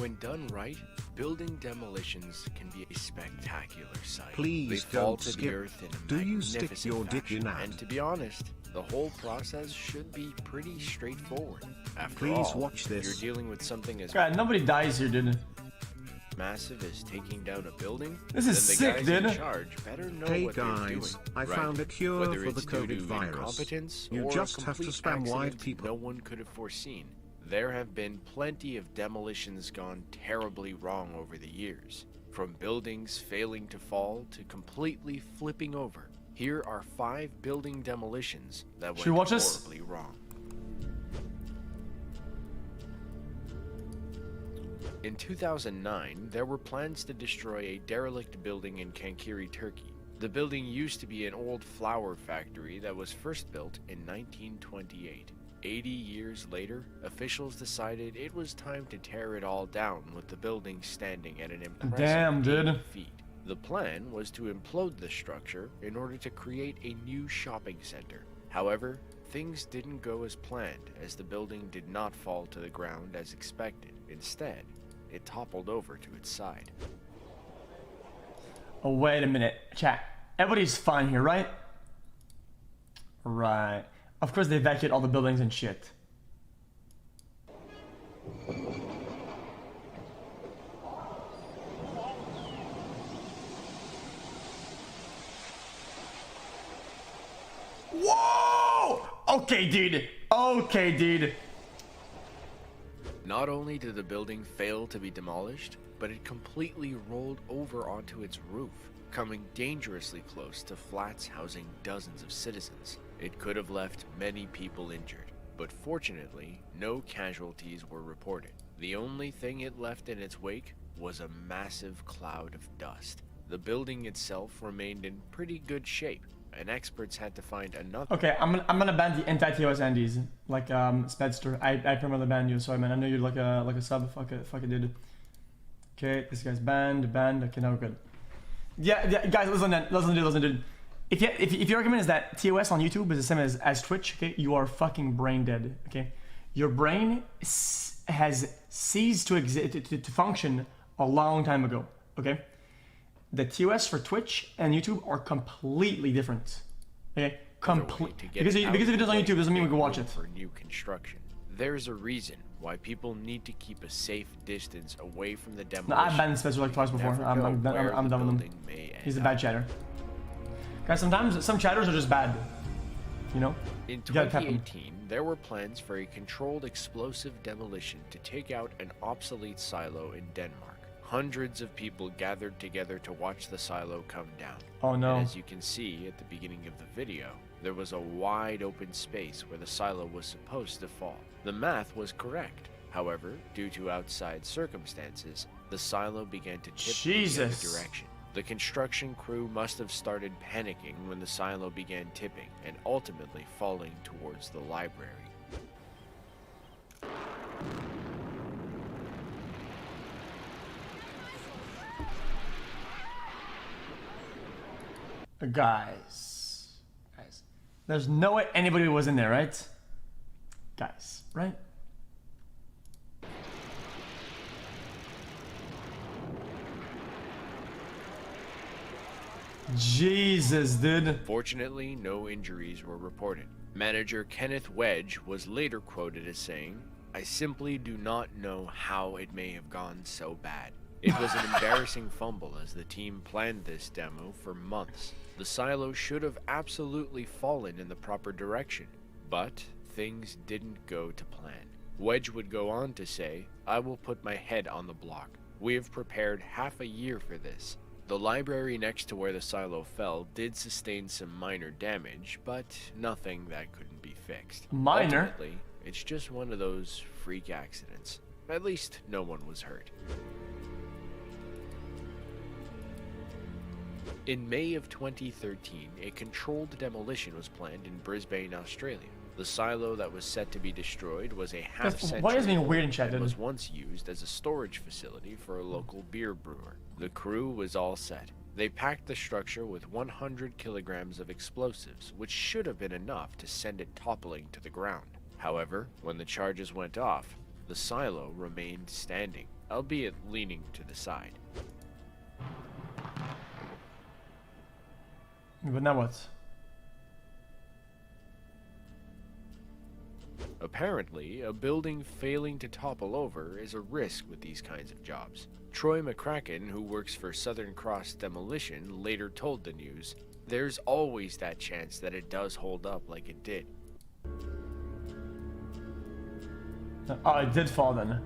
When done right, building demolitions can be a spectacular sight. Please they fall don't to skip. the earth in a Do you magnificent stick your dick in fashion, that? and to be honest, the whole process should be pretty straightforward. After Please all, watch this. you're dealing with something as God, nobody dies here, dude. massive as taking down a building. This is then sick, the guys dude. in charge better know Hey what they're doing. guys, I right? found a cure Whether for the it's due to COVID virus. incompetence You or just a have to complete spam white accident people. no one could have foreseen. There have been plenty of demolitions gone terribly wrong over the years. From buildings failing to fall to completely flipping over. Here are 5 building demolitions that Should we went watch this? horribly wrong. In 2009, there were plans to destroy a derelict building in Kankiri, Turkey. The building used to be an old flour factory that was first built in 1928. 80 years later, officials decided it was time to tear it all down with the building standing at an impressive Damn, dude. 8 feet. The plan was to implode the structure in order to create a new shopping center. However, things didn't go as planned, as the building did not fall to the ground as expected. Instead, it toppled over to its side. Oh, wait a minute. Chat. Everybody's fine here, right? Right. Of course they evacuate all the buildings and shit. Whoa! Okay, dude. Okay, dude. Not only did the building fail to be demolished, but it completely rolled over onto its roof, coming dangerously close to flats housing dozens of citizens. It could have left many people injured, but fortunately, no casualties were reported. The only thing it left in its wake was a massive cloud of dust. The building itself remained in pretty good shape, and experts had to find another. Okay, I'm gonna ban the anti-TOS Andes, like Spedster. I permanently banned you. Sorry, man. I know you're like a sub. Fuck it, dude. Okay, this guy's banned. Okay, now we're good. Yeah, guys, listen, dude. If your argument is that TOS on YouTube is the same as Twitch, okay, you are fucking brain dead. Okay, your brain has ceased to function a long time ago. Okay. The TOS for Twitch and YouTube are completely different. Okay, because if it is on YouTube doesn't mean we can watch it. For new construction, there's a reason why people need to keep a safe distance away from the demolition. No, I've banned Spencer like twice before. I'm done with him. He's a bad chatter. Guys, sometimes some chatters are just bad. You know. In 2018, there were plans for a controlled explosive demolition to take out an obsolete silo in Denmark. Hundreds of people gathered together to watch the silo come down. Oh no. And as you can see at the beginning of the video, there was a wide open space where the silo was supposed to fall. The math was correct. However, due to outside circumstances, the silo began to tip in the other direction. The construction crew must have started panicking when the silo began tipping and ultimately falling towards the library. Guys, there's no way anybody was in there, right? Guys, right? Jesus, dude. Fortunately, no injuries were reported. Manager Kenneth Wedge was later quoted as saying, "I simply do not know how it may have gone so bad. It was an embarrassing fumble as the team planned this demo for months. The silo should have absolutely fallen in the proper direction, but things didn't go to plan." Wedge would go on to say, "I will put my head on the block. We have prepared half a year for this." The library next to where the silo fell did sustain some minor damage, but nothing that couldn't be fixed. Minor? Ultimately, it's just one of those freak accidents. At least no one was hurt. In May of 2013, a controlled demolition was planned in Brisbane, Australia. The silo that was set to be destroyed was a half-century Why is it being weird in chat, and dude? was once used as a storage facility for a local beer brewer. The crew was all set. They packed the structure with 100 kilograms of explosives, which should have been enough to send it toppling to the ground. However, when the charges went off, the silo remained standing. albeit leaning to the side. But now what? Apparently, a building failing to topple over is a risk with these kinds of jobs. Troy McCracken, who works for Southern Cross Demolition, later told the news, "There's always that chance that it does hold up like it did." Oh, it did fall then.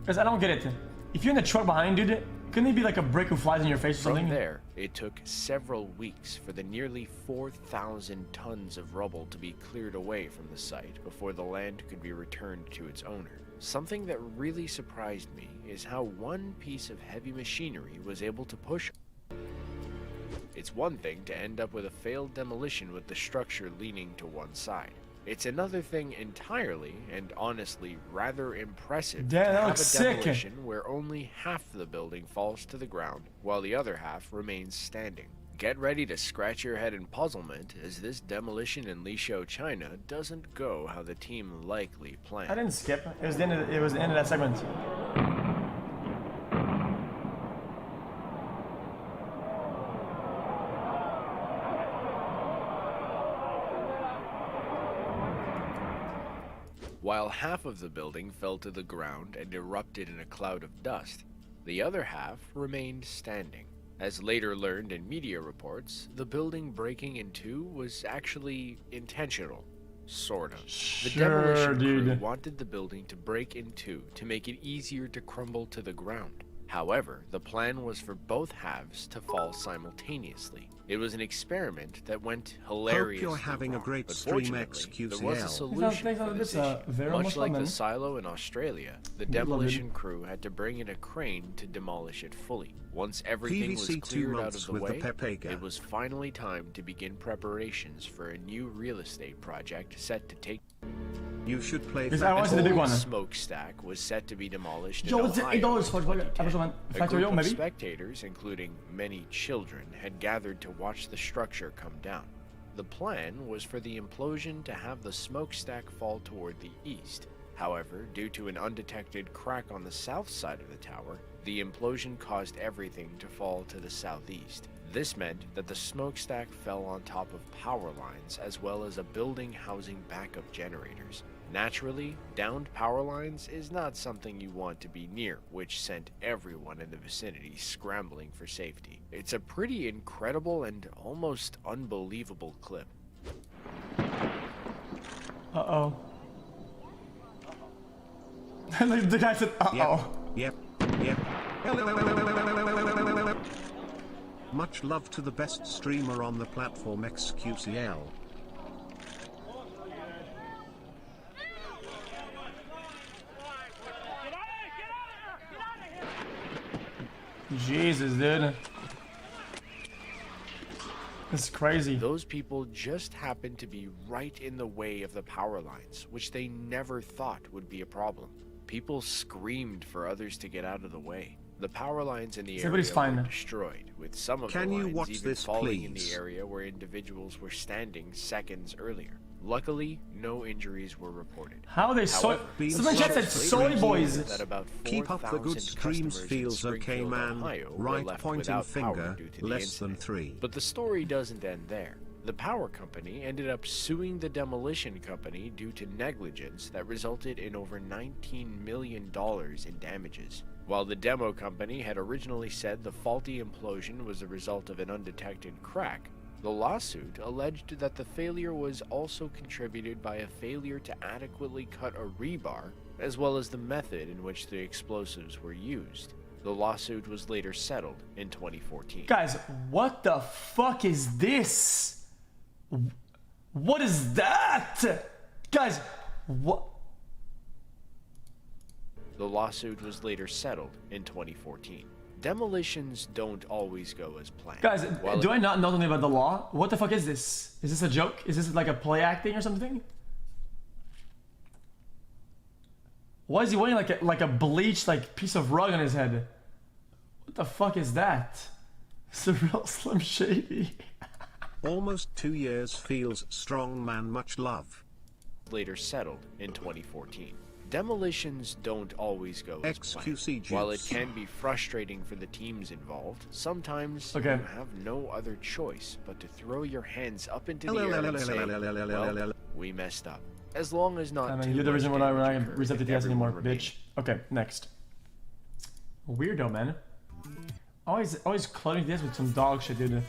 Because I don't get it. If you're in the truck behind, dude, couldn't it be like a brick who flies in your face or something? From there, it took several weeks for the nearly 4,000 tons of rubble to be cleared away from the site before the land could be returned to its owner. Something that really surprised me is how one piece of heavy machinery was able to push. It's one thing to end up with a failed demolition with the structure leaning to one side. It's another thing entirely, and honestly rather impressive, Damn, to that have looks a sick. demolition where only half the building falls to the ground, while the other half remains standing. Get ready to scratch your head in puzzlement, as this demolition in Lishou, China doesn't go how the team likely I planned. didn't skip. It was the end of that segment. While half of the building fell to the ground and erupted in a cloud of dust, the other half remained standing. As later learned in media reports, the building breaking in two was actually intentional. Sort of. The demolition crew wanted the building to break in two to make it easier to crumble to the ground. However, the plan was for both halves to fall simultaneously. It was an experiment that went hilariously Hope you're having wrong, a great but stream, fortunately, there was a xQcl. solution for this issue. Much like the man. silo in Australia, the demolition crew had to bring in a crane to demolish it fully. Once everything was PVC 2 cleared out of months the with the way, Pepega. it was finally time to begin preparations for a new real estate project set to take. You should play Because I wanted the big one. Smokestack was set to be demolished Yo, in it's Ohio $8 in for 2010. A Factorio, group of maybe? spectators, including many children, had gathered to watch the structure come down. The plan was for the implosion to have the smokestack fall toward the east. However, due to an undetected crack on the south side of the tower, the implosion caused everything to fall to the southeast. This meant that the smokestack fell on top of power lines as well as a building housing backup generators. Naturally, downed power lines is not something you want to be near, which sent everyone in the vicinity scrambling for safety. It's a pretty incredible and almost unbelievable clip. Uh-oh. The guy said, uh-oh. Yep. Much love to the best streamer on the platform, xQcl. Jesus, dude. This is crazy. Those people just happened to be right in the way of the power lines, which they never thought would be a problem. People screamed for others to get out of the way. The power lines in the Everybody's area fine. were destroyed, with some of Can the you lines watch even this, falling in the please? area where individuals were standing seconds earlier. Luckily, no injuries were reported. How are they soy? Being Someone chat said soy soy free boys. That about Keep up the 4,000 good streams, customers in feels okay, Springfield, man. Ohio, were Right left pointing without power finger, due to the less than incident. 3. But the story doesn't end there. The power company ended up suing the demolition company due to negligence that resulted in over $19 million in damages. While the demo company had originally said the faulty implosion was the result of an undetected crack, the lawsuit alleged that the failure was also contributed by a failure to adequately cut a rebar, as well as the method in which the explosives were used. The lawsuit was later settled in 2014. Guys, what the fuck is this? What is that? Guys, what? The lawsuit was later settled in 2014. Demolitions don't always go as planned. Guys, While do I not know something about the law? What the fuck is this? Is this a joke? Is this like a play acting or something? Why is he wearing like a bleached piece of rug on his head? What the fuck is that? It's a real Slim Shady. Almost 2 years feels strong, man. Much love. later settled in 2014. Demolitions don't always go as xQc planned. While it juice. can be frustrating for the teams involved, sometimes Okay. you have no other choice but to throw your hands up into the air and say, well, we messed up. As long as not I mean, too you're the much reason why I damage can occurs reset the and TS anymore, everyone remains bitch. Okay, next. Weirdo, man. Always cluttering TS with some dog shit, dude.